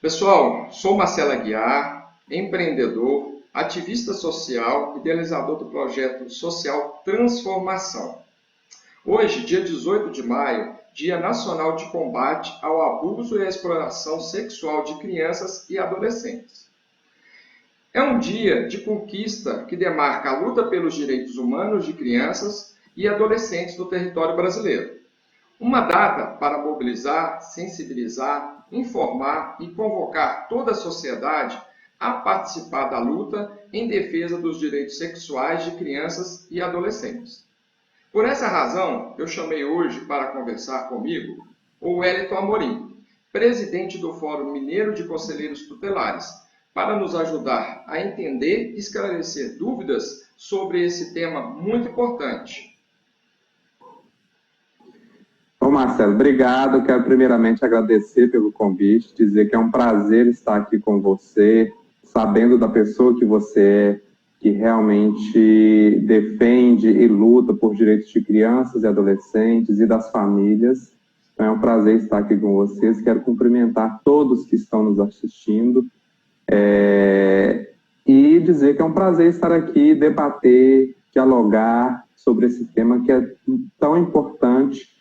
Pessoal, sou Marcelo Aguiar, empreendedor, ativista social, idealizador do projeto social Transformação. Hoje, dia 18 de maio, Dia Nacional de Combate ao Abuso e à Exploração Sexual de Crianças e Adolescentes. É um dia de conquista que demarca a luta pelos direitos humanos de crianças e adolescentes no território brasileiro. Uma data para mobilizar, sensibilizar, informar e convocar toda a sociedade a participar da luta em defesa dos direitos sexuais de crianças e adolescentes. Por essa razão, eu chamei hoje para conversar comigo o Wellington Amorim, presidente do Fórum Mineiro de Conselheiros Tutelares, para nos ajudar a entender e esclarecer dúvidas sobre esse tema muito importante. Bom, Marcelo, obrigado. Quero primeiramente agradecer pelo convite, dizer que é um prazer estar aqui com você, sabendo da pessoa que você é, que realmente defende e luta por direitos de crianças e adolescentes e das famílias. Então, é um prazer estar aqui com vocês. Quero cumprimentar todos que estão nos assistindo e dizer que é um prazer estar aqui, debater, dialogar sobre esse tema que é tão importante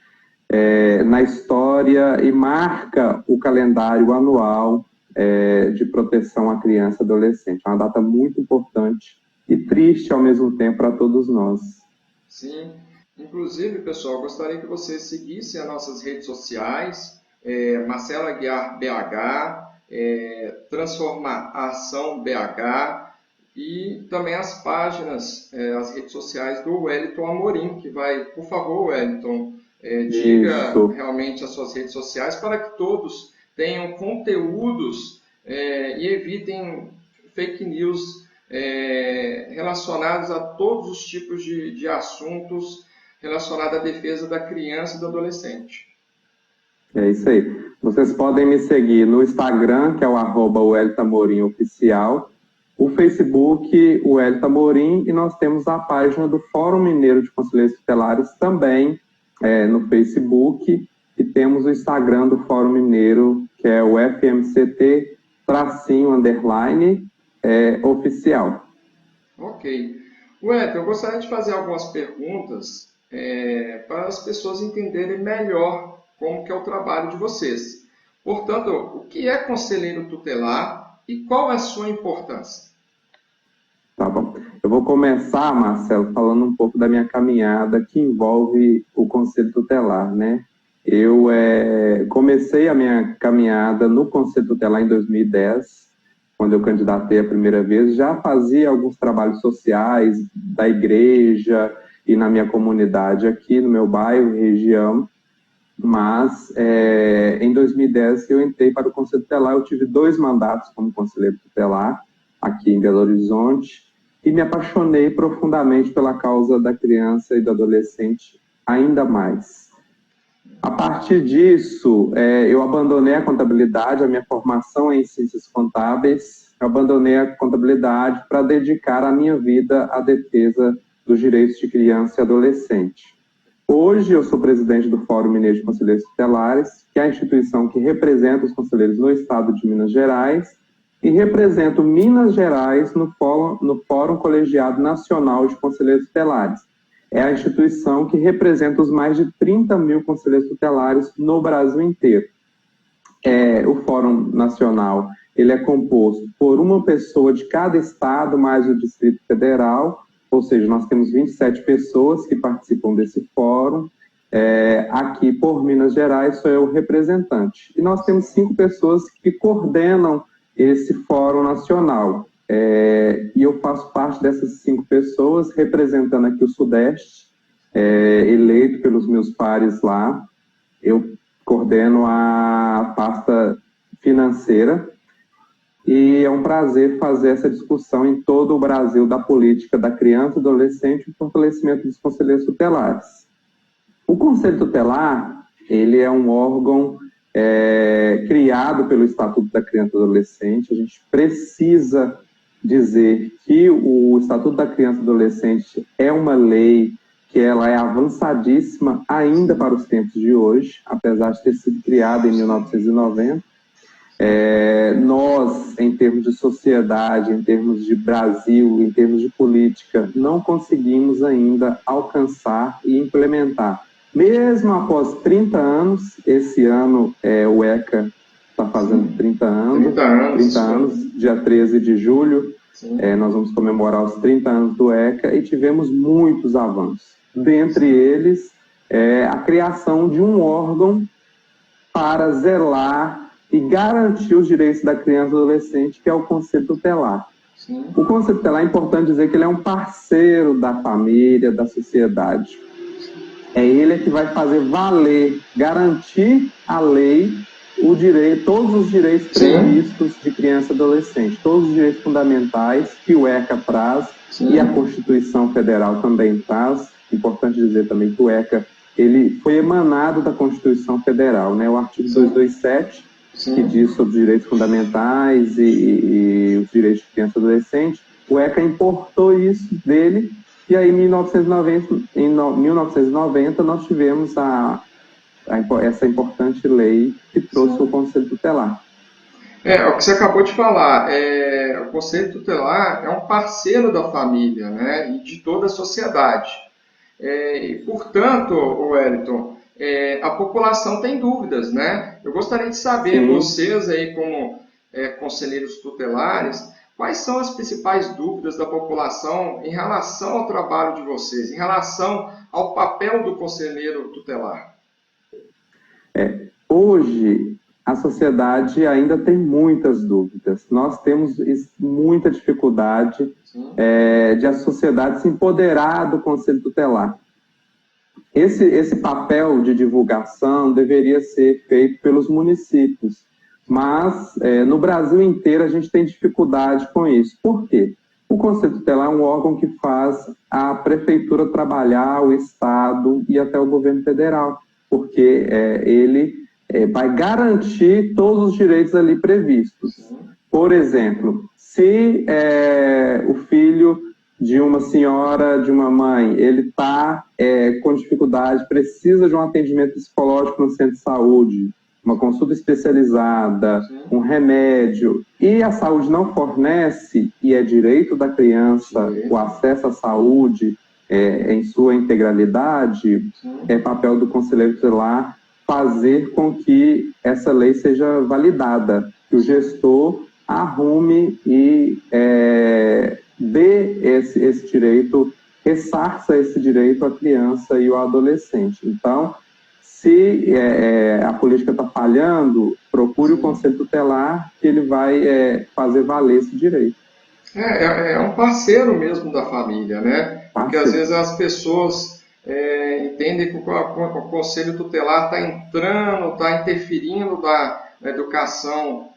na história e marca o calendário anual de proteção à criança e adolescente. É uma data muito importante e triste ao mesmo tempo para todos nós. Sim, inclusive, pessoal, gostaria que vocês seguissem as nossas redes sociais, Marcelo Aguiar BH, Transformação BH, e também as páginas, as redes sociais do Wellington Amorim, que vai, por favor, Wellington, diga realmente as suas redes sociais para que todos tenham conteúdos e evitem fake news relacionados a todos os tipos de assuntos relacionados à defesa da criança e do adolescente. É isso aí. Vocês podem me seguir no Instagram, que é o @WellingtonAmorimOficial, o Facebook, o Wellington Amorim, e nós temos a página do Fórum Mineiro de Conselheiros Tutelares também no Facebook, e temos o Instagram do Fórum Mineiro, que é o FMCT_oficial. Ok. Wellington, eu gostaria de fazer algumas perguntas para as pessoas entenderem melhor como que é o trabalho de vocês. Portanto, o que é conselheiro tutelar e qual é a sua importância? Tá bom. Eu vou começar, Marcelo, falando um pouco da minha caminhada que envolve o Conselho Tutelar, né? Eu comecei a minha caminhada no Conselho Tutelar em 2010, quando eu candidatei a primeira vez. Já fazia alguns trabalhos sociais da igreja e na minha comunidade aqui no meu bairro, região, mas em 2010 eu entrei para o Conselho Tutelar. Eu tive 2 mandatos como conselheiro tutelar aqui em Belo Horizonte, e me apaixonei profundamente pela causa da criança e do adolescente ainda mais. A partir disso, eu abandonei a contabilidade, a minha formação é em ciências contábeis, eu abandonei a contabilidade para dedicar a minha vida à defesa dos direitos de criança e adolescente. Hoje eu sou presidente do Fórum Mineiro de Conselheiros Tutelares, que é a instituição que representa os conselheiros no estado de Minas Gerais, e represento Minas Gerais no Fórum Colegiado Nacional de Conselheiros Tutelares. É a instituição que representa os mais de 30 mil conselheiros tutelares no Brasil inteiro. O Fórum Nacional ele é composto por uma pessoa de cada estado, mais o Distrito Federal, ou seja, nós temos 27 pessoas que participam desse fórum. Aqui, por Minas Gerais, sou eu o representante. E nós temos 5 pessoas que coordenam esse Fórum Nacional. E eu faço parte dessas 5 pessoas, representando aqui o Sudeste, eleito pelos meus pares lá. Eu coordeno a pasta financeira, e é um prazer fazer essa discussão em todo o Brasil da política da criança e do adolescente e o fortalecimento dos conselheiros tutelares. O Conselho Tutelar, ele é um órgão criado pelo Estatuto da Criança e do Adolescente. A gente precisa dizer que o Estatuto da Criança e do Adolescente é uma lei que ela é avançadíssima ainda para os tempos de hoje, apesar de ter sido criada em 1990. nós, em termos de sociedade, em termos de Brasil, em termos de política, não conseguimos ainda alcançar e implementar. Mesmo após 30 anos, esse ano o ECA está fazendo 30 anos, dia 13 de julho, nós vamos comemorar os 30 anos do ECA e tivemos muitos avanços. Dentre eles, a criação de um órgão para zelar e garantir os direitos da criança e adolescente, que é o Conselho Tutelar. Sim. O Conselho Tutelar é importante dizer que ele é um parceiro da família, da sociedade. É ele que vai fazer valer, garantir a lei, o direito, todos os direitos previstos de criança e adolescente, todos os direitos fundamentais que o ECA traz e a Constituição Federal também traz. Importante dizer também que o ECA ele foi emanado da Constituição Federal, né? O artigo 227, que diz sobre os direitos fundamentais e os direitos de criança e adolescente. O ECA importou isso dele, e aí em 1990 nós tivemos essa importante lei que trouxe o Conselho Tutelar. O que você acabou de falar, o Conselho Tutelar é um parceiro da família, né, e de toda a sociedade. Portanto, Wellington, a população tem dúvidas, né? Eu gostaria de saber, vocês aí como conselheiros tutelares, quais são as principais dúvidas da população em relação ao trabalho de vocês, em relação ao papel do conselheiro tutelar? Hoje, a sociedade ainda tem muitas dúvidas. Nós temos muita dificuldade de a sociedade se empoderar do Conselho Tutelar. Esse papel de divulgação deveria ser feito pelos municípios, mas no Brasil inteiro a gente tem dificuldade com isso. Por quê? O Conselho Tutelar é um órgão que faz a prefeitura trabalhar, o Estado e até o governo federal, porque ele vai garantir todos os direitos ali previstos. Por exemplo, se o filho de uma senhora, de uma mãe, ele está com dificuldade, precisa de um atendimento psicológico no centro de saúde, uma consulta especializada, um remédio, e a saúde não fornece, e é direito da criança o acesso à saúde em sua integralidade, é papel do conselheiro tutelar fazer com que essa lei seja validada, que o gestor arrume e dê esse direito, ressarça esse direito à criança e ao adolescente. Então, se a política está falhando, procure o Conselho Tutelar, que ele vai fazer valer esse direito. É um parceiro mesmo da família, né? Porque às vezes as pessoas entendem que o Conselho Tutelar está entrando, está interferindo na educação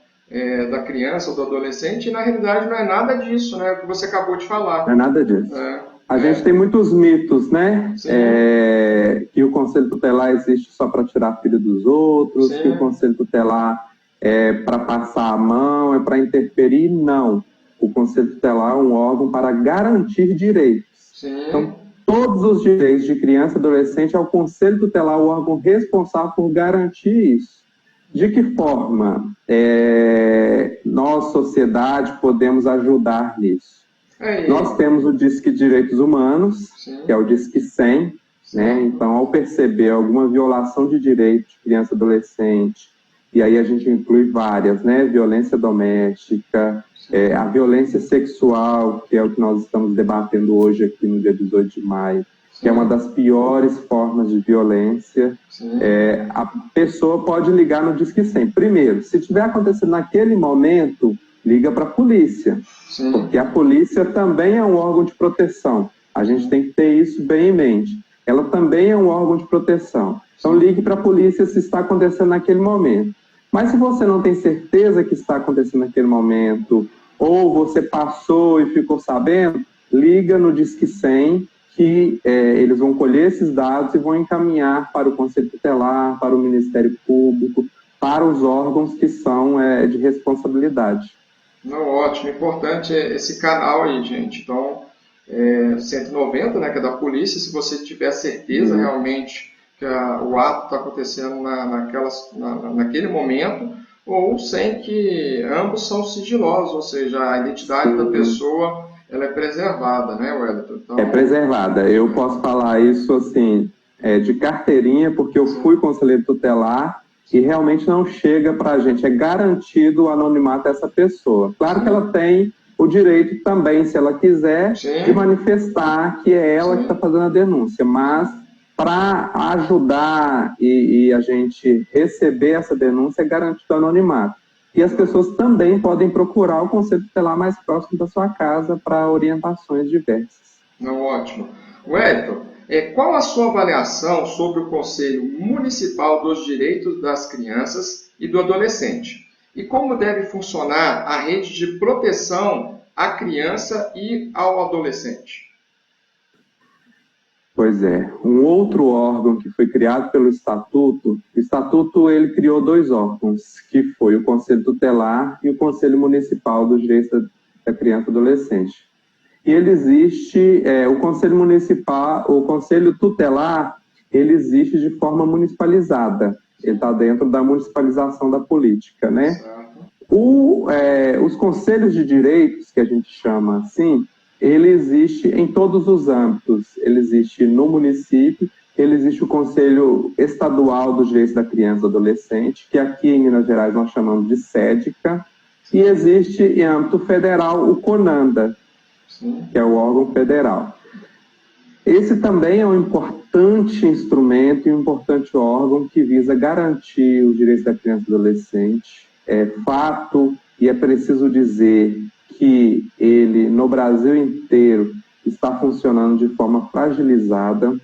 da criança ou do adolescente, e na realidade não é nada disso, né? O que você acabou de falar. Não é nada disso. A gente tem muitos mitos, né? Que o Conselho Tutelar existe só para tirar filho dos outros, que o Conselho Tutelar é para passar a mão, é para interferir. Não. O Conselho Tutelar é um órgão para garantir direitos. Então, todos os direitos de criança e adolescente é o Conselho Tutelar, o órgão responsável por garantir isso. De que forma nós, sociedade, podemos ajudar nisso? Nós temos o Disque Direitos Humanos, que é o Disque 100, né? Então, ao perceber alguma violação de direitos de criança e adolescente, e aí a gente inclui várias, né? Violência doméstica, a violência sexual, que é o que nós estamos debatendo hoje aqui no dia 18 de maio, que é uma das piores formas de violência. A pessoa pode ligar no Disque 100. Primeiro, se estiver acontecendo naquele momento, liga para a polícia, porque a polícia também é um órgão de proteção. A gente tem que ter isso bem em mente. Ela também é um órgão de proteção. Então, ligue para a polícia se está acontecendo naquele momento. Mas se você não tem certeza que está acontecendo naquele momento, ou você passou e ficou sabendo, liga no Disque 100, que eles vão colher esses dados e vão encaminhar para o Conselho Tutelar, para o Ministério Público, para os órgãos que são de responsabilidade. Não, ótimo, importante esse canal aí, gente. Então, 190, né, que é da polícia, se você tiver certeza realmente que o ato está acontecendo naquele momento, ou sem que ambos são sigilosos, ou seja, a identidade da pessoa ela é preservada, né, Wellington? Então, é preservada. Eu posso falar isso assim, de carteirinha, porque eu fui conselheiro tutelar e realmente não chega para a gente, é garantido o anonimato dessa pessoa. Claro que ela tem o direito também, se ela quiser, de manifestar que é ela que está fazendo a denúncia, mas para ajudar e a gente receber essa denúncia é garantido o anonimato. E as pessoas também podem procurar o Conselho Tutelar mais próximo da sua casa para orientações diversas. Não, ótimo. Wellington, qual a sua avaliação sobre o Conselho Municipal dos Direitos das Crianças e do Adolescente? E como deve funcionar a rede de proteção à criança e ao adolescente? Pois é. Um outro órgão que foi criado pelo Estatuto, o Estatuto ele criou dois órgãos, que foi o Conselho Tutelar e o Conselho Municipal dos Direitos da Criança e Adolescente. E ele existe, o Conselho Municipal, o Conselho Tutelar, ele existe de forma municipalizada. Ele está dentro da municipalização da política, né? Os conselhos de direitos, que a gente chama assim, ele existe em todos os âmbitos. Ele existe no município, ele existe o Conselho Estadual dos Direitos da Criança e do Adolescente, que aqui em Minas Gerais nós chamamos de SEDCA, e existe em âmbito federal o CONANDA, que é o órgão federal. Esse também é um importante instrumento e um importante órgão que visa garantir os direitos da criança e do adolescente. É fato, e é preciso dizer, que ele, no Brasil inteiro, está funcionando de forma fragilizada.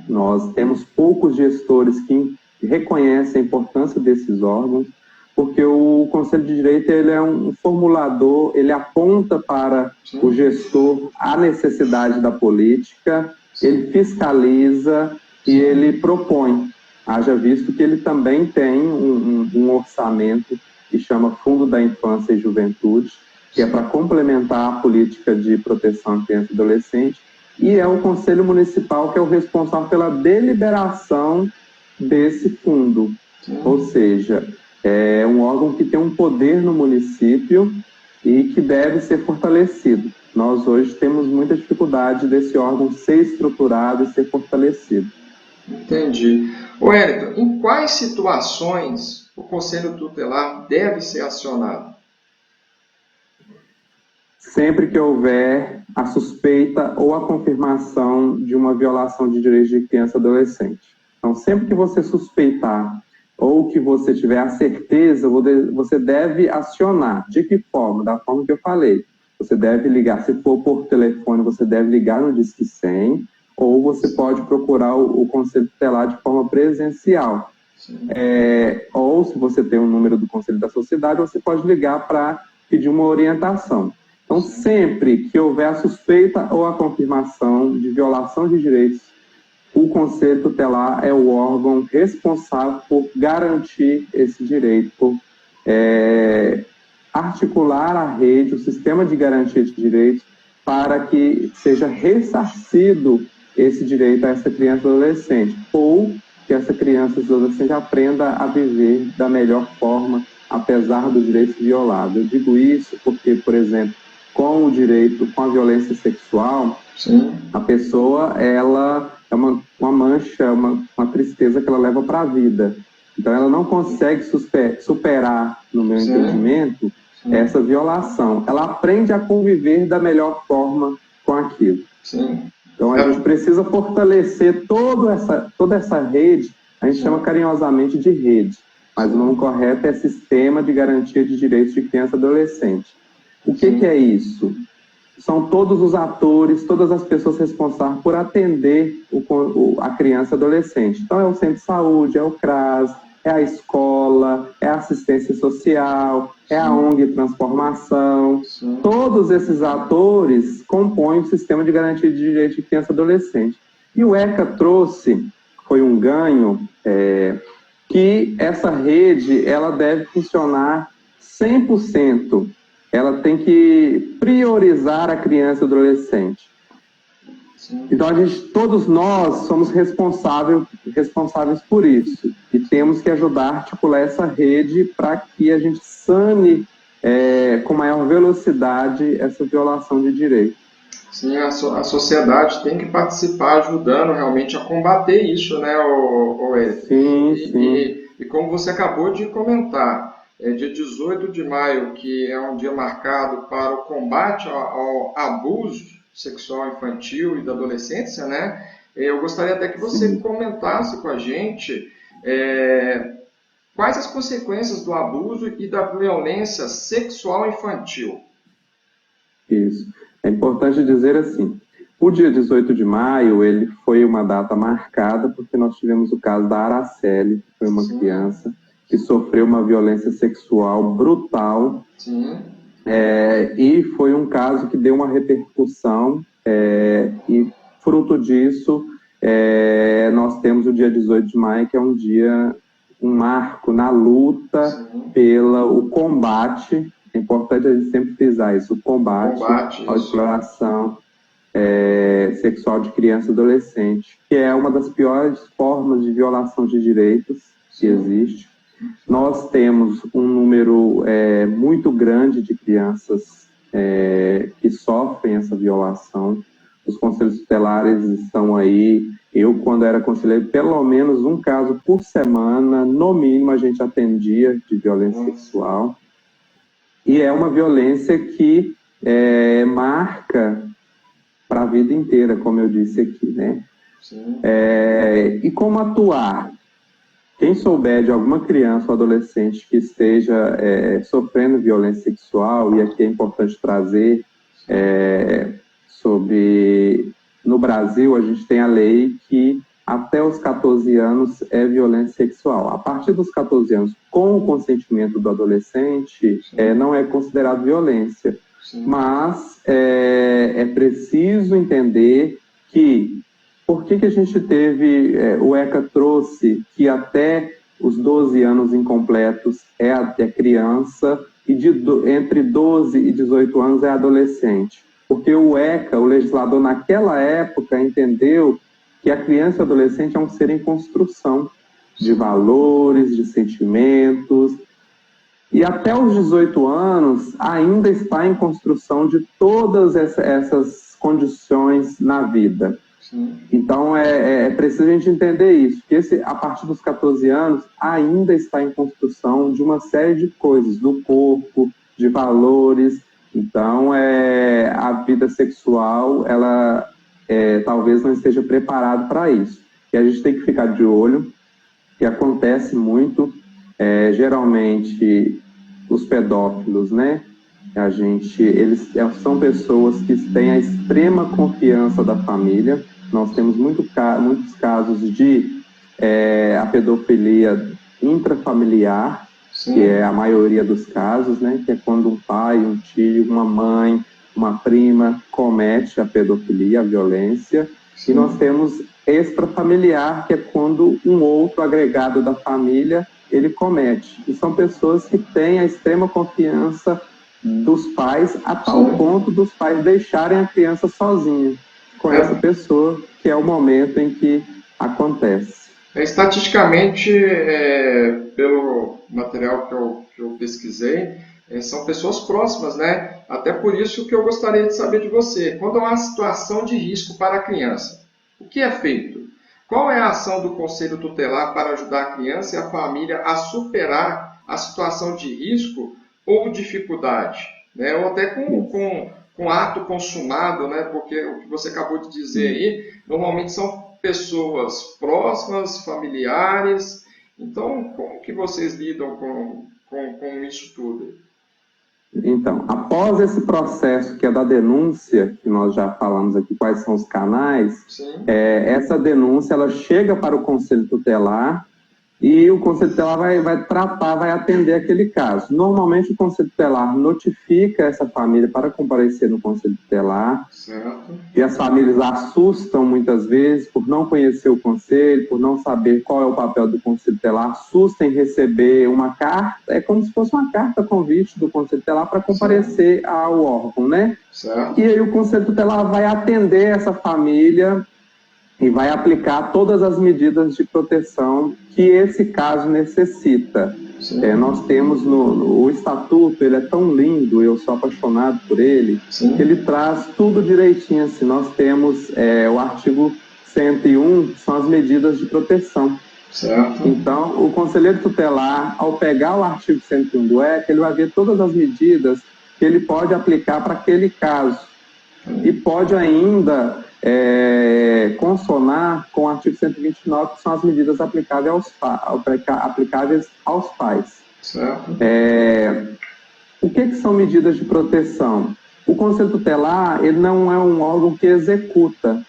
Nós temos poucos gestores que reconhecem a importância desses órgãos, porque o Conselho de Direito ele é um formulador, ele aponta para o gestor a necessidade da política, ele fiscaliza e ele propõe. Haja visto que ele também tem um orçamento que chama Fundo da Infância e Juventude, que é para complementar a política de proteção à criança e adolescente, e é o Conselho Municipal que é o responsável pela deliberação desse fundo. Ou seja, é um órgão que tem um poder no município e que deve ser fortalecido. Nós hoje temos muita dificuldade desse órgão ser estruturado e ser fortalecido. Entendi. Wellington, em quais situações o Conselho Tutelar deve ser acionado? Sempre que houver a suspeita ou a confirmação de uma violação de direitos de criança e adolescente. Então, sempre que você suspeitar ou que você tiver a certeza, você deve acionar. De que forma? Da forma que eu falei. Você deve ligar, se for por telefone, você deve ligar no Disque 100, ou você pode procurar o Conselho Tutelar de forma presencial. Ou, se você tem o número do Conselho da Sociedade, você pode ligar para pedir uma orientação. Então, sempre que houver a suspeita ou a confirmação de violação de direitos, o Conselho Tutelar é o órgão responsável por garantir esse direito, por articular a rede, o sistema de garantia de direitos, para que seja ressarcido esse direito a essa criança e adolescente, ou que essa criança e adolescente aprenda a viver da melhor forma, apesar dos direitos violados. Eu digo isso porque, por exemplo, com o direito, com a violência sexual, a pessoa, ela é uma mancha, uma tristeza que ela leva para a vida. Então, ela não consegue superar, no meu entendimento, essa violação. Ela aprende a conviver da melhor forma com aquilo. Então, a gente precisa fortalecer toda essa rede, a gente chama carinhosamente de rede, mas o nome correto é Sistema de Garantia de Direitos de Criança e Adolescente. O que é isso? São todos os atores, todas as pessoas responsáveis por atender a criança e adolescente. Então, é o centro de saúde, é o CRAS, é a escola, é a assistência social, é a ONG Transformação. Todos esses atores compõem o Sistema de Garantia de Direitos de Criança e Adolescente. E o ECA trouxe, foi um ganho, que essa rede ela deve funcionar 100%. Ela tem que priorizar a criança e o adolescente. Sim. Então, todos nós somos responsáveis por isso. E temos que ajudar a articular essa rede para que a gente sane com maior velocidade essa violação de direito. Sim, a sociedade tem que participar ajudando realmente a combater isso, né, Ed? Sim. E como você acabou de comentar, é dia 18 de maio, que é um dia marcado para o combate ao abuso sexual infantil e da adolescência, né? Eu gostaria até que você comentasse com a gente quais as consequências do abuso e da violência sexual infantil. Isso. É importante dizer assim, o dia 18 de maio, ele foi uma data marcada porque nós tivemos o caso da Araceli, que foi uma criança que sofreu uma violência sexual brutal. E foi um caso que deu uma repercussão e fruto disso nós temos o dia 18 de maio, que é um marco na luta pelo combate. É importante a gente sempre frisar isso, o combate à exploração sexual de criança e adolescente, que é uma das piores formas de violação de direitos que existe. Nós temos um número muito grande de crianças que sofrem essa violação. Os conselhos tutelares estão aí. Eu, quando era conselheiro, pelo menos um caso por semana, no mínimo, a gente atendia de violência sexual. E é uma violência que marca para a vida inteira, como eu disse aqui, né? E como atuar? Quem souber de alguma criança ou adolescente que esteja sofrendo violência sexual, e aqui é importante trazer no Brasil, a gente tem a lei que até os 14 anos é violência sexual. A partir dos 14 anos, com o consentimento do adolescente, não é considerado violência. Mas é preciso entender que por que a gente teve, o ECA trouxe que até os 12 anos incompletos é criança e entre 12 e 18 anos é adolescente? Porque o ECA, o legislador naquela época, entendeu que a criança e o adolescente é um ser em construção de valores, de sentimentos, e até os 18 anos ainda está em construção de todas essas condições na vida. Então, é preciso a gente entender isso, que a partir dos 14 anos ainda está em construção de uma série de coisas, do corpo, de valores. Então, a vida sexual, ela talvez não esteja preparada para isso. E a gente tem que ficar de olho, que acontece muito, geralmente, os pedófilos, né? Eles são pessoas que têm a extrema confiança da família. Nós temos muitos casos de a pedofilia intrafamiliar, que é a maioria dos casos, né? Que é quando um pai, um tio, uma mãe, uma prima comete a pedofilia, a violência. E nós temos extrafamiliar, que é quando um outro agregado da família ele comete. E são pessoas que têm a extrema confiança dos pais, a tal ponto dos pais deixarem a criança sozinha com essa pessoa, que é o momento em que acontece. Estatisticamente, pelo material que eu pesquisei, são pessoas próximas, né? Até por isso que eu gostaria de saber de você. Quando há uma situação de risco para a criança, o que é feito? Qual é a ação do Conselho Tutelar para ajudar a criança e a família a superar a situação de risco ou dificuldade? Né? Ou até com ato consumado, né? Porque o que você acabou de dizer aí, normalmente são pessoas próximas, familiares. Então, como que vocês lidam com isso tudo? Então, após esse processo que é da denúncia, que nós já falamos aqui quais são os canais, essa denúncia ela chega para o Conselho Tutelar e o Conselho Tutelar vai tratar, vai atender aquele caso. Normalmente o Conselho Tutelar notifica essa família para comparecer no Conselho Tutelar, certo. E as famílias assustam muitas vezes por não conhecer o conselho, por não saber qual é o papel do conselho tutelar, assustam em receber uma carta, é como se fosse uma carta convite do conselho tutelar para comparecer ao órgão, né? Certo. E aí o conselho tutelar vai atender essa família e vai aplicar todas as medidas de proteção que esse caso necessita. Nós temos o estatuto, ele é tão lindo, eu sou apaixonado por ele, que ele traz tudo direitinho. Assim, nós temos o artigo 101, que são as medidas de proteção. Certo. Então, o conselheiro tutelar, ao pegar o artigo 101 do ECA, ele vai ver todas as medidas que ele pode aplicar para aquele caso. E pode ainda consonar com o artigo 129, que são as medidas aplicáveis aos pais. Certo. O que são medidas de proteção? O Conselho Tutelar, ele não é um órgão que executa,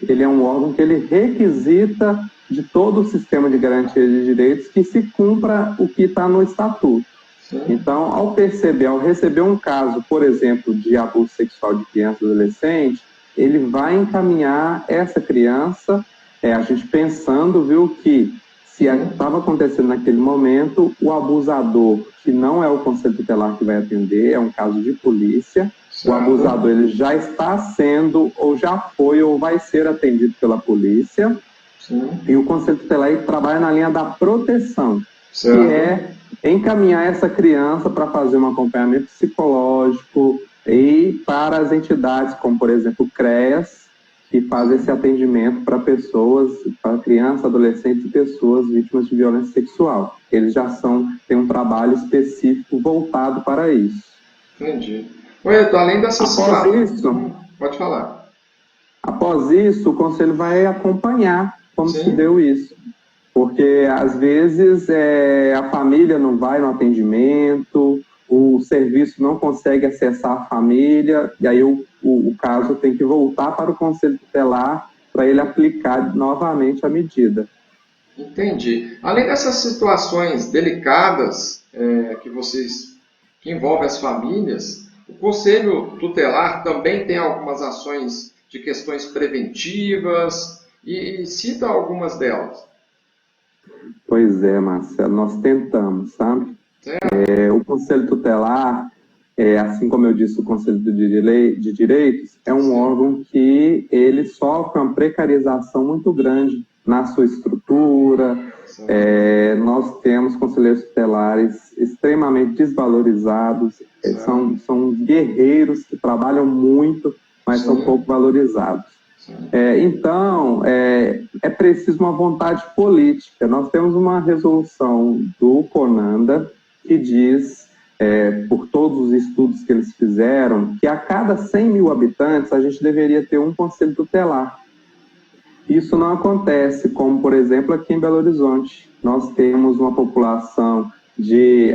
ele é um órgão que ele requisita de todo o sistema de garantia de direitos que se cumpra o que está no Estatuto. Então, ao receber um caso, por exemplo, de abuso sexual de criança e adolescente, ele vai encaminhar essa criança, a gente pensando, viu, que se estava acontecendo naquele momento, o abusador, que não é o Conselho Tutelar que vai atender, é um caso de polícia, o abusador ele já está sendo, ou já foi, ou vai ser atendido pela polícia, e o Conselho Tutelar ele trabalha na linha da proteção, que é encaminhar essa criança para fazer um acompanhamento psicológico e para as entidades, como por exemplo o CREAS, que faz esse atendimento para pessoas, para crianças, adolescentes e pessoas vítimas de violência sexual. Eles já têm um trabalho específico voltado para isso. Entendi. Oi, além dessa situação... Pode falar. Após isso, o Conselho vai acompanhar como se deu isso. Porque, às vezes, a família não vai no atendimento, o serviço não consegue acessar a família, e aí o caso tem que voltar para o Conselho Tutelar para ele aplicar novamente a medida. Entendi. Além dessas situações delicadas que envolvem as famílias, o Conselho Tutelar também tem algumas ações de questões preventivas e cita algumas delas. Pois é, Marcelo, nós tentamos, sabe? O Conselho Tutelar, assim como eu disse, o Conselho de Direitos, é um órgão que ele sofre uma precarização muito grande na sua estrutura. Nós temos conselheiros tutelares extremamente desvalorizados, são guerreiros que trabalham muito, mas são pouco valorizados. Então, é preciso uma vontade política. Nós temos uma resolução do CONANDA que diz, por todos os estudos que eles fizeram, que a cada 100 mil habitantes a gente deveria ter um conselho tutelar. Isso não acontece, como, por exemplo, aqui em Belo Horizonte. Nós temos uma população de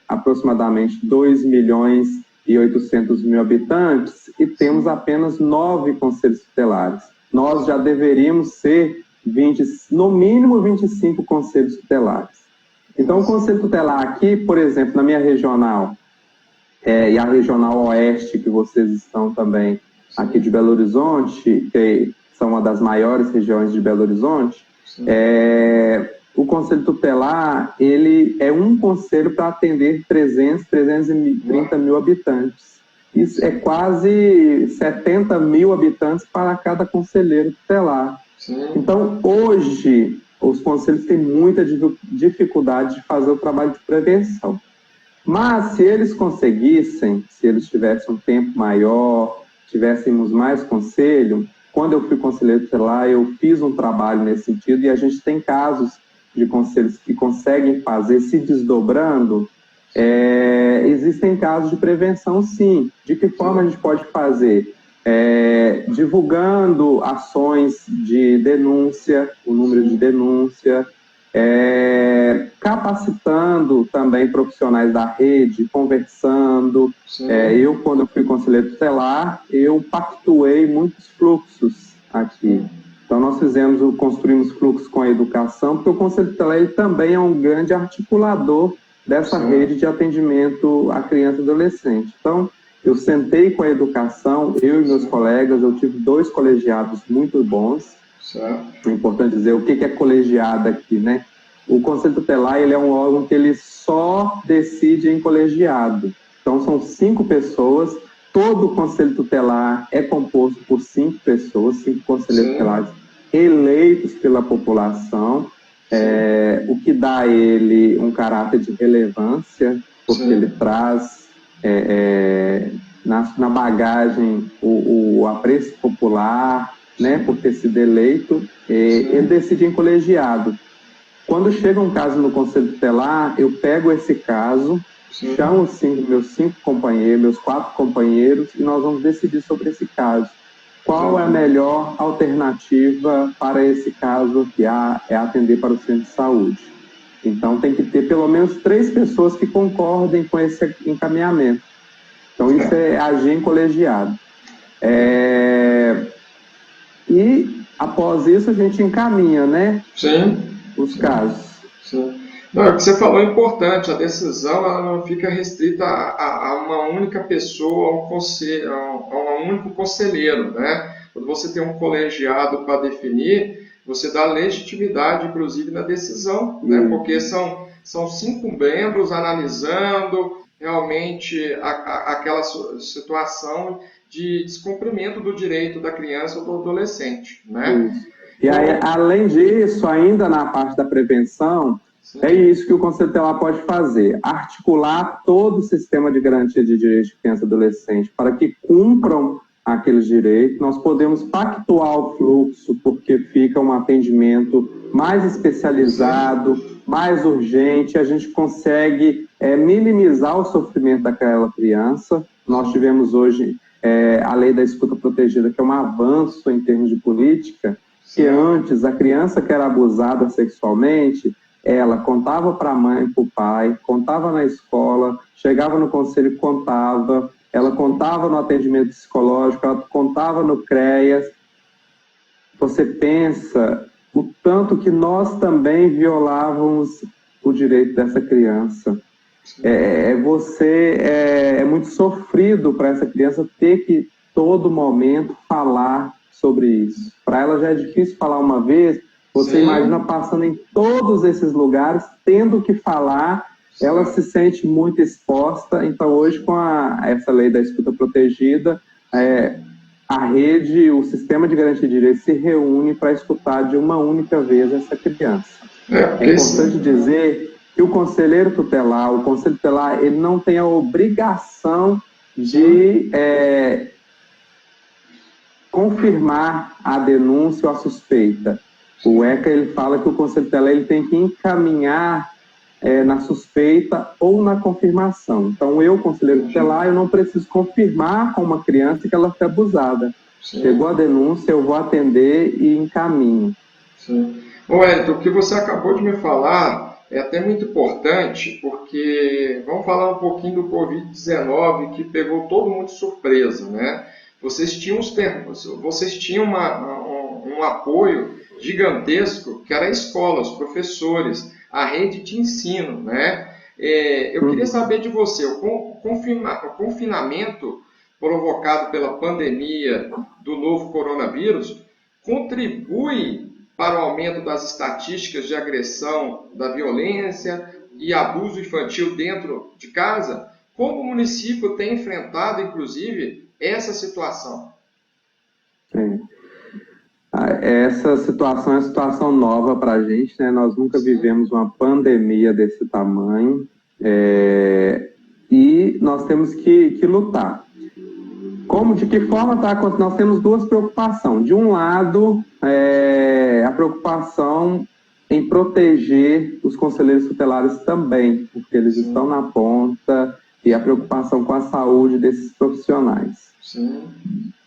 aproximadamente 2.800.000 habitantes e temos apenas 9 conselhos tutelares. Nós já deveríamos ser no mínimo 25 conselhos tutelares. Então, o conselho tutelar aqui, por exemplo, na minha regional, e a regional oeste, que vocês estão também aqui de Belo Horizonte, que são uma das maiores regiões de Belo Horizonte, o conselho tutelar, ele é um conselho para atender 330 mil habitantes. Isso é quase 70 mil habitantes para cada conselheiro tutelar. Então, hoje, os conselhos têm muita dificuldade de fazer o trabalho de prevenção. Mas, se eles conseguissem, se eles tivessem um tempo maior, tivéssemos mais conselho, quando eu fui conselheiro tutelar, eu fiz um trabalho nesse sentido, e a gente tem casos de conselhos que conseguem fazer se desdobrando. Existem casos de prevenção, sim. De que forma a gente pode fazer? Divulgando ações de denúncia, o número de denúncia, capacitando também profissionais da rede, conversando. Eu, quando eu fui conselheiro tutelar, eu pactuei muitos fluxos aqui. Então, nós construímos fluxos com a educação, porque o Conselho Tutelar ele também é um grande articulador dessa rede de atendimento à criança e adolescente. Então, eu sentei com a educação, eu e meus colegas, eu tive 2 colegiados muito bons. É importante dizer o que é colegiado aqui, né? O Conselho Tutelar ele é um órgão que ele só decide em colegiado. Então, são 5 pessoas. Todo o Conselho Tutelar é composto por 5 pessoas, 5 conselheiros tutelares eleitos pela população, o que dá a ele um caráter de relevância, porque ele traz na bagagem o apreço popular, né, por ter sido eleito, ele decide em colegiado. Quando chega um caso no Conselho Tutelar, eu pego esse caso, chamo meus 5 companheiros, meus 4 companheiros, e nós vamos decidir sobre esse caso. Qual é a melhor alternativa para esse caso que é atender para o centro de saúde? Então, tem que ter pelo menos 3 pessoas que concordem com esse encaminhamento. Então, isso é agir em colegiado. E, após isso, a gente encaminha, né? Os casos. Não, o que você falou é importante, a decisão ela não fica restrita a uma única pessoa, a um único conselheiro, né? Quando você tem um colegiado para definir, você dá legitimidade, inclusive, na decisão, né? Porque são 5 membros analisando realmente aquela situação de descumprimento do direito da criança ou do adolescente, né? E aí, além disso, ainda na parte da prevenção, é isso que o Conselho Tutelar pode fazer, articular todo o sistema de garantia de direitos de criança e adolescente para que cumpram aqueles direitos. Nós podemos pactuar o fluxo, porque fica um atendimento mais especializado, mais urgente, a gente consegue minimizar o sofrimento daquela criança. Nós tivemos hoje a lei da escuta protegida, que é um avanço em termos de política, que antes a criança que era abusada sexualmente, ela contava para a mãe, para o pai, contava na escola, chegava no conselho e contava, ela contava no atendimento psicológico, ela contava no CREAS. Você pensa o tanto que nós também violávamos o direito dessa criança. É muito sofrido para essa criança ter que, todo momento, falar sobre isso. Para ela já é difícil falar uma vez, você imagina passando em todos esses lugares, tendo que falar, ela se sente muito exposta. Então, hoje, com essa lei da escuta protegida, a rede, o sistema de garantia de direitos se reúne para escutar de uma única vez essa criança. É importante dizer que o conselheiro tutelar, o Conselho Tutelar, ele não tem a obrigação de confirmar a denúncia ou a suspeita. O ECA ele fala que o Conselho Tutelar ele tem que encaminhar na suspeita ou na confirmação. Então, eu, conselheiro tutelar, eu não preciso confirmar com uma criança que ela foi abusada. Chegou a denúncia, eu vou atender e encaminho. Bom, Wellington, o que você acabou de me falar é até muito importante, porque vamos falar um pouquinho do Covid-19, que pegou todo mundo de surpresa, né? Vocês tinham um apoio gigantesco, que era a escola, os professores, a rede de ensino, né? Eu queria saber de você, o confinamento provocado pela pandemia do novo coronavírus contribui para o aumento das estatísticas de agressão, da violência e abuso infantil dentro de casa? Como o município tem enfrentado, inclusive, essa situação? Essa situação é uma situação nova para a gente, né? Nós nunca vivemos uma pandemia desse tamanho e nós temos que lutar. De que forma nós temos 2 preocupações. De um lado, a preocupação em proteger os conselheiros tutelares também, porque eles estão na ponta, e a preocupação com a saúde desses profissionais.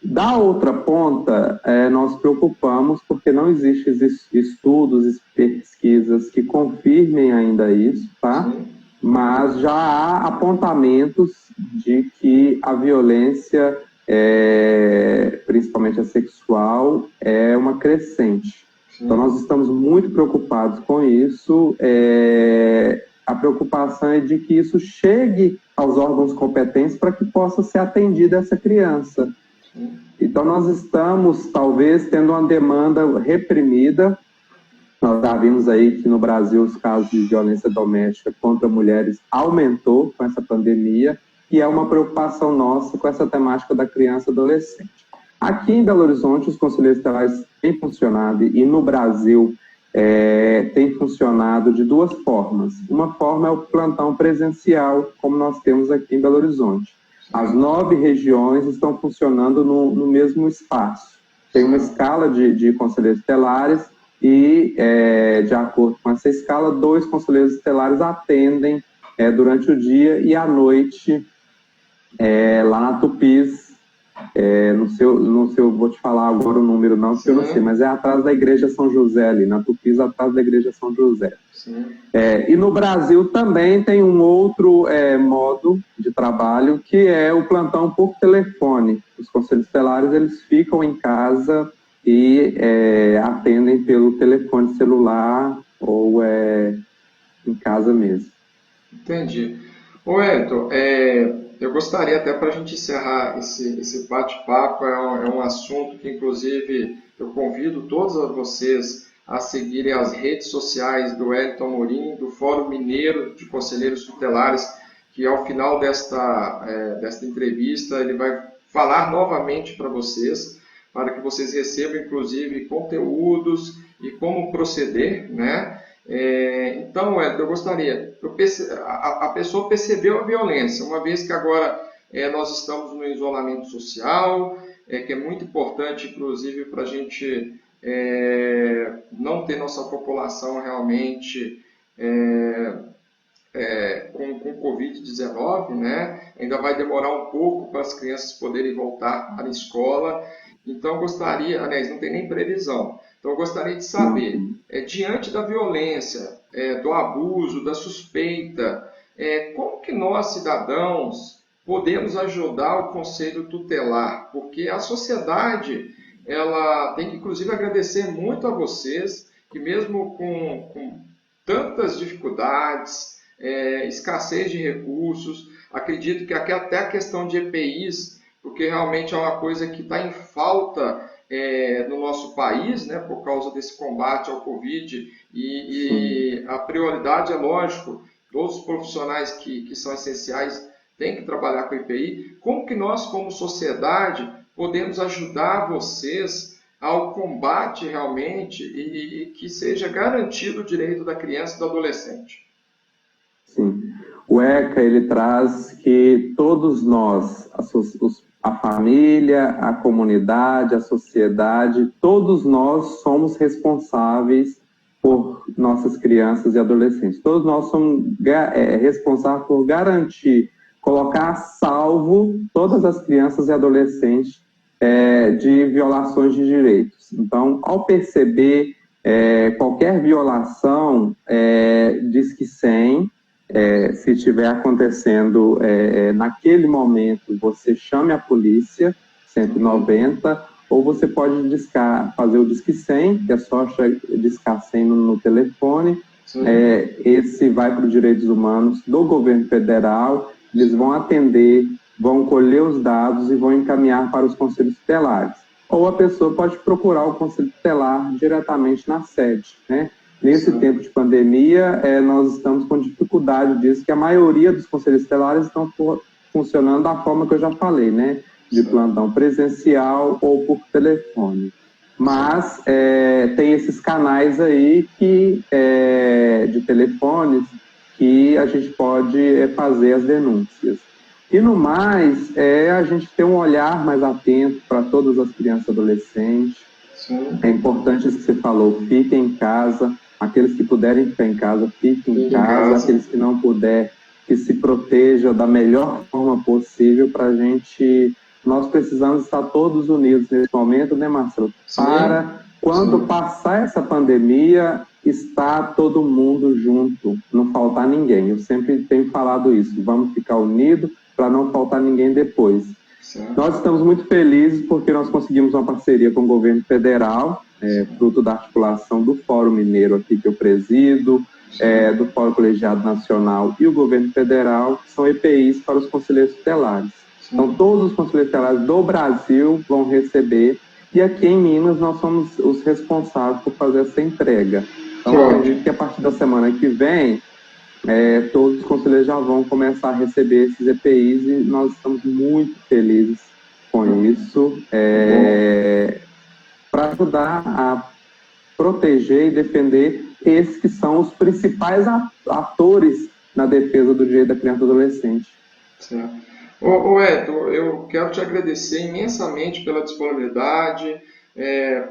Da outra ponta, nós preocupamos porque não existem estudos e pesquisas que confirmem ainda isso, tá? Mas já há apontamentos de que a violência principalmente a sexual, é uma crescente. Sim. Então, nós estamos muito preocupados com isso. A preocupação é de que isso chegue aos órgãos competentes para que possa ser atendida essa criança. Sim. Então, nós estamos, talvez, tendo uma demanda reprimida. Nós já vimos aí que no Brasil os casos de violência doméstica contra mulheres aumentou com essa pandemia, e é uma preocupação nossa com essa temática da criança e adolescente. Aqui em Belo Horizonte, os conselheiros tutelares têm funcionado, e no Brasil tem funcionado de duas formas. Uma forma é o plantão presencial, como nós temos aqui em Belo Horizonte. As 9 regiões estão funcionando no mesmo espaço. Tem uma escala de conselheiros tutelares e, de acordo com essa escala, 2 conselheiros tutelares atendem durante o dia e à noite lá na Tupis. Vou te falar agora o número não, porque eu não sei, mas é atrás da Igreja São José ali, na Tupis, atrás da Igreja São José. E no Brasil também tem um outro modo de trabalho, que é o plantão por telefone. Os conselhos tutelares, eles ficam em casa e atendem pelo telefone celular ou em casa mesmo. Entendi. Ô, Wellington, eu gostaria até para a gente encerrar esse bate-papo, é um assunto que, inclusive, eu convido todos vocês a seguirem as redes sociais do Wellington Amorim, do Fórum Mineiro de Conselheiros Tutelares, que ao final desta entrevista ele vai falar novamente para vocês, para que vocês recebam, inclusive, conteúdos e como proceder, né? Então, eu gostaria, a pessoa percebeu a violência, uma vez que agora nós estamos no isolamento social, que é muito importante, inclusive, para a gente não ter nossa população realmente com Covid-19, né? Ainda vai demorar um pouco para as crianças poderem voltar para a escola. Então, eu gostaria, aliás, não tem nem previsão. Então, eu gostaria de saber, diante da violência, do abuso, da suspeita, como que nós, cidadãos, podemos ajudar o Conselho Tutelar? Porque a sociedade, ela tem que, inclusive, agradecer muito a vocês, que mesmo com tantas dificuldades, escassez de recursos, acredito que até a questão de EPIs, porque realmente é uma coisa que está em falta no nosso país, né, por causa desse combate ao Covid, e a prioridade é lógico, todos os profissionais que são essenciais têm que trabalhar com EPI. Como que nós, como sociedade, podemos ajudar vocês ao combate realmente e que seja garantido o direito da criança e do adolescente? Sim. O ECA, ele traz que todos nós, a família, a comunidade, a sociedade, todos nós somos responsáveis por nossas crianças e adolescentes. Todos nós somos responsáveis por garantir, colocar a salvo todas as crianças e adolescentes de violações de direitos. Então, ao perceber qualquer violação, Disque 100, se estiver acontecendo naquele momento, você chame a polícia, 190, ou você pode fazer o Disque 100, que é só discar 100 no telefone. Esse vai para os direitos humanos do governo federal, eles vão atender, vão colher os dados e vão encaminhar para os conselhos tutelares. Ou a pessoa pode procurar o conselho tutelar diretamente na sede, né? Nesse tempo de pandemia, nós estamos com dificuldade disso, que a maioria dos conselhos tutelares estão funcionando da forma que eu já falei, né? De plantão presencial ou por telefone. Mas tem esses canais aí de telefones que a gente pode fazer as denúncias. E no mais, a gente ter um olhar mais atento para todas as crianças e adolescentes. É importante isso que você falou, fiquem em casa. Aqueles que puderem ficar em casa, fiquem em casa. Aqueles que não puderem, que se protejam da melhor forma possível para a gente... Nós precisamos estar todos unidos nesse momento, né, Marcelo? Para quando passar essa pandemia, estar todo mundo junto, não faltar ninguém. Eu sempre tenho falado isso, vamos ficar unidos para não faltar ninguém depois. Certo. Nós estamos muito felizes porque nós conseguimos uma parceria com o governo federal, fruto da articulação do Fórum Mineiro aqui que eu presido, do Fórum Colegiado Nacional e o governo federal, que são EPIs para os conselheiros tutelares. Então, todos os conselheiros tutelares do Brasil vão receber, e aqui em Minas nós somos os responsáveis por fazer essa entrega. Então, acredito que a partir da semana que vem, todos os conselheiros já vão começar a receber esses EPIs e nós estamos muito felizes com isso, para ajudar a proteger e defender esses que são os principais atores na defesa do direito da criança e do adolescente. Certo. Ô Eto, eu quero te agradecer imensamente pela disponibilidade,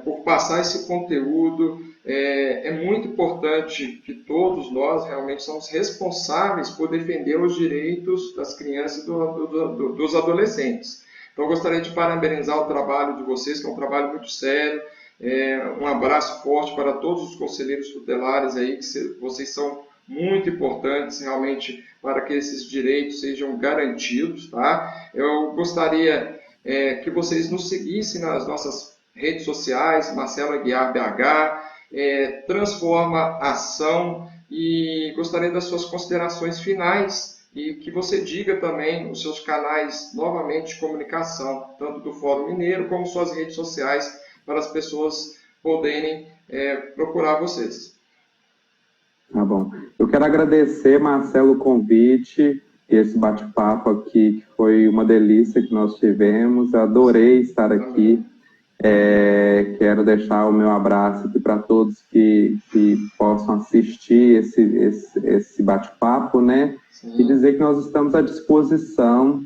por passar esse conteúdo. É muito importante que todos nós realmente somos responsáveis por defender os direitos das crianças e dos adolescentes. Então, eu gostaria de parabenizar o trabalho de vocês, que é um trabalho muito sério. Um abraço forte para todos os conselheiros tutelares aí, que vocês são muito importantes realmente para que esses direitos sejam garantidos, tá? Eu gostaria que vocês nos seguissem nas nossas redes sociais, Marcelo Aguiar BH, Transforma Ação, e gostaria das suas considerações finais e que você diga também os seus canais novamente de comunicação, tanto do Fórum Mineiro como suas redes sociais, para as pessoas poderem procurar vocês. Tá bom. Eu quero agradecer, Marcelo, o convite e esse bate-papo aqui, que foi uma delícia que nós tivemos. Eu adorei estar aqui. Quero deixar o meu abraço aqui para todos que possam assistir esse bate-papo, né? Sim. E dizer que nós estamos à disposição,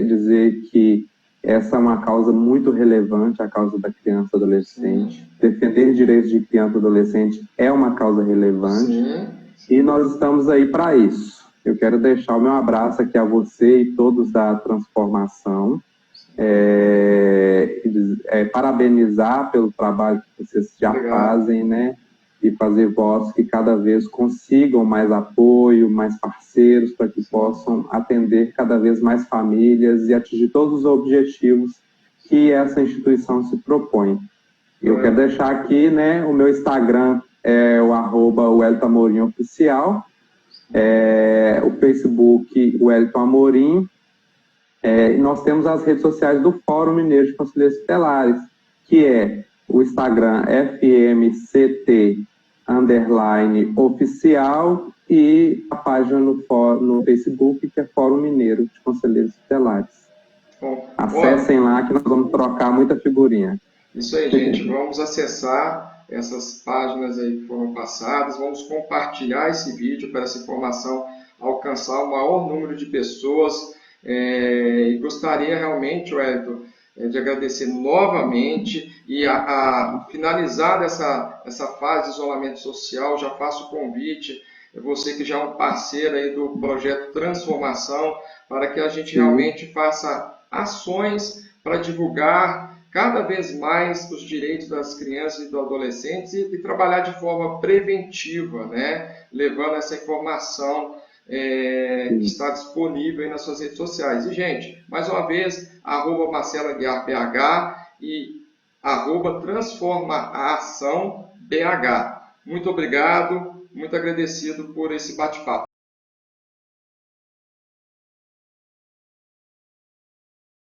dizer que essa é uma causa muito relevante, a causa da criança e adolescente. Sim. Defender direitos de criança e adolescente é uma causa relevante. Sim. E nós estamos aí para isso. Eu quero deixar o meu abraço aqui a você e todos da Transformação. Parabenizar pelo trabalho que vocês já fazem, né? E fazer votos que cada vez consigam mais apoio, mais parceiros, para que possam atender cada vez mais famílias e atingir todos os objetivos que essa instituição se propõe. Eu quero deixar aqui, né, o meu Instagram é o @WellingtonAmorim_oficial, o Facebook, o Wellington Amorim. E nós temos as redes sociais do Fórum Mineiro de Conselheiros Tutelares, que é o Instagram FMCT_oficial e a página no Facebook, que é Fórum Mineiro de Conselheiros Tutelares. Bom, acessem lá que nós vamos trocar muita figurinha. Isso aí, gente. Vamos acessar essas páginas aí que foram passadas, vamos compartilhar esse vídeo para essa informação alcançar o maior número de pessoas. E gostaria realmente, Wellington, de agradecer novamente e a finalizar essa fase de isolamento social. Já faço o convite, você que já é um parceiro aí do projeto Transformação, para que a gente realmente faça ações para divulgar cada vez mais os direitos das crianças e dos adolescentes e trabalhar de forma preventiva, né? Levando essa informação que está disponível aí nas suas redes sociais. E, gente, mais uma vez, @MarceloAguiarBH e @TransformaAçãoBH. Muito obrigado, muito agradecido por esse bate-papo.